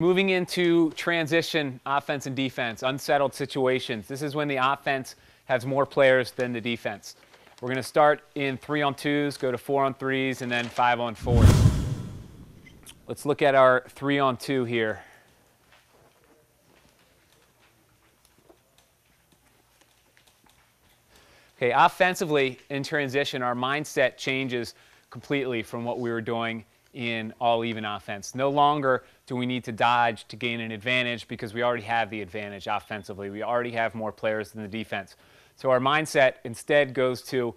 Moving into transition offense and defense, unsettled situations. This is when the offense has more players than the defense. We're going to start in 3-on-2s, go to 4-on-3s, and then 5-on-4s. Let's look at our 3-on-2 here. Okay, offensively in transition, our mindset changes completely from what we were doing in all-even offense. No longer do we need to dodge to gain an advantage because we already have the advantage offensively. We already have more players than the defense. So our mindset instead goes to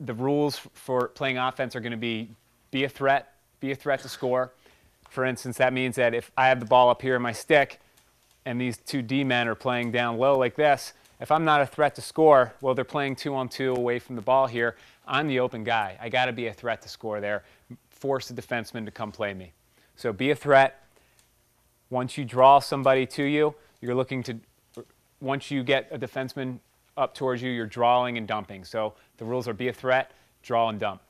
the rules for playing offense are going to be a threat to score. For instance, that means that if I have the ball up here in my stick and these two D-men are playing down low like this, if I'm not a threat to score, well, they're playing 2-on-2 away from the ball here. I'm the open guy. I got to be a threat to score there. Force the defenseman to come play me. So be a threat. Once you draw somebody to you, you're looking to, once you get a defenseman up towards you, you're drawing and dumping. So the rules are be a threat, draw and dump.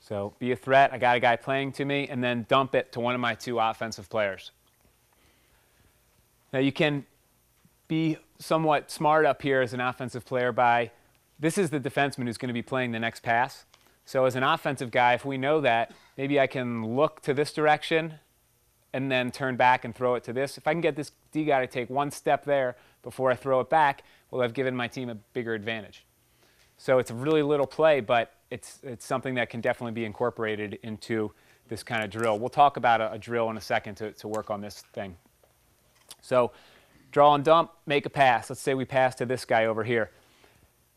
So be a threat, I got a guy playing to me, and then dump it to one of my two offensive players. Now you can be somewhat smart up here as an offensive player by, this is the defenseman who's going to be playing the next pass. So as an offensive guy, if we know that, maybe I can look to this direction and then turn back and throw it to this. If I can get this D guy to take one step there before I throw it back, well, I've given my team a bigger advantage. So it's a really little play, but it's something that can definitely be incorporated into this kind of drill. We'll talk about a drill in a second to work on this thing. So draw and dump, make a pass. Let's say we pass to this guy over here.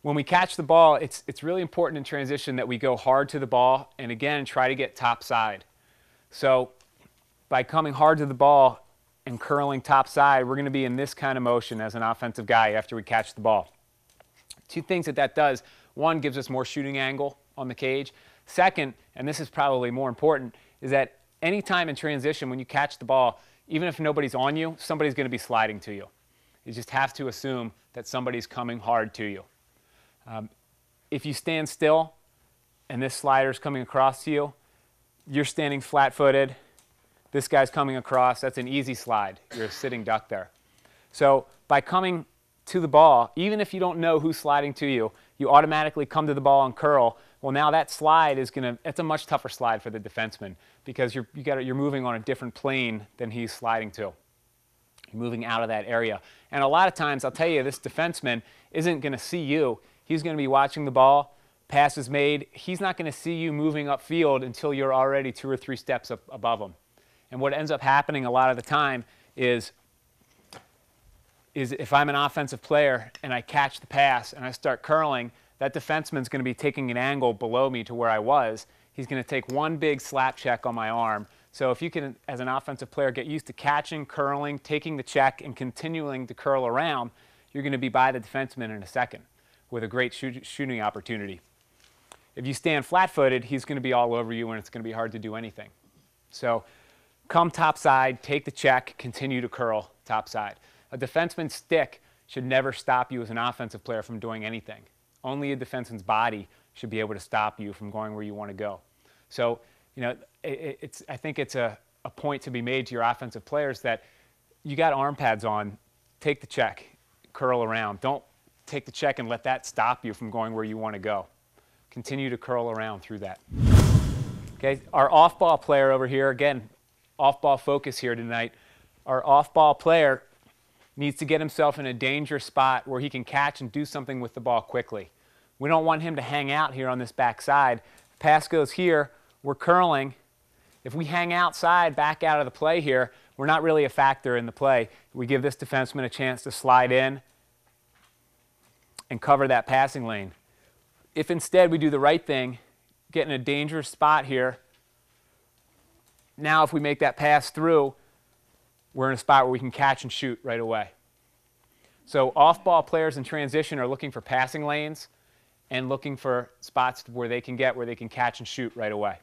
When we catch the ball, it's really important in transition that we go hard to the ball and, again, try to get top side. So by coming hard to the ball and curling top side, we're going to be in this kind of motion as an offensive guy after we catch the ball. Two things that does. One, gives us more shooting angle on the cage. Second, and this is probably more important, is that anytime in transition when you catch the ball, even if nobody's on you, somebody's going to be sliding to you. You just have to assume that somebody's coming hard to you. If you stand still and this slider's coming across to you, you're standing flat-footed, this guy's coming across, that's an easy slide. You're a sitting duck there. So by coming to the ball, even if you don't know who's sliding to you, you automatically come to the ball and curl. Well, now that slide is going to, it's a much tougher slide for the defenseman because you're moving on a different plane than he's sliding to. You're moving out of that area. And a lot of times, I'll tell you, this defenseman isn't going to see you. He's going to be watching the ball, pass is made. He's not going to see you moving upfield until you're already 2 or 3 steps up above him. And what ends up happening a lot of the time is if I'm an offensive player and I catch the pass and I start curling, that defenseman's going to be taking an angle below me to where I was. He's going to take one big slap check on my arm. So if you can, as an offensive player, get used to catching, curling, taking the check, and continuing to curl around, you're going to be by the defenseman in a second with a great shooting opportunity. If you stand flat-footed, he's going to be all over you and it's going to be hard to do anything. So come topside, take the check, continue to curl topside. A defenseman's stick should never stop you as an offensive player from doing anything. Only a defenseman's body should be able to stop you from going where you want to go. So, you know, I think it's a point to be made to your offensive players that you got arm pads on, take the check, curl around. Don't take the check and let that stop you from going where you want to go. Continue to curl around through that. Okay, our off-ball player over here, again, off-ball focus here tonight. Our off-ball player needs to get himself in a dangerous spot where he can catch and do something with the ball quickly. We don't want him to hang out here on this back side. Pass goes here, we're curling. If we hang outside, back out of the play here, we're not really a factor in the play. We give this defenseman a chance to slide in and cover that passing lane. If instead we do the right thing, get in a dangerous spot here, now if we make that pass through, we're in a spot where we can catch and shoot right away. So off-ball players in transition are looking for passing lanes and looking for spots where they can catch and shoot right away.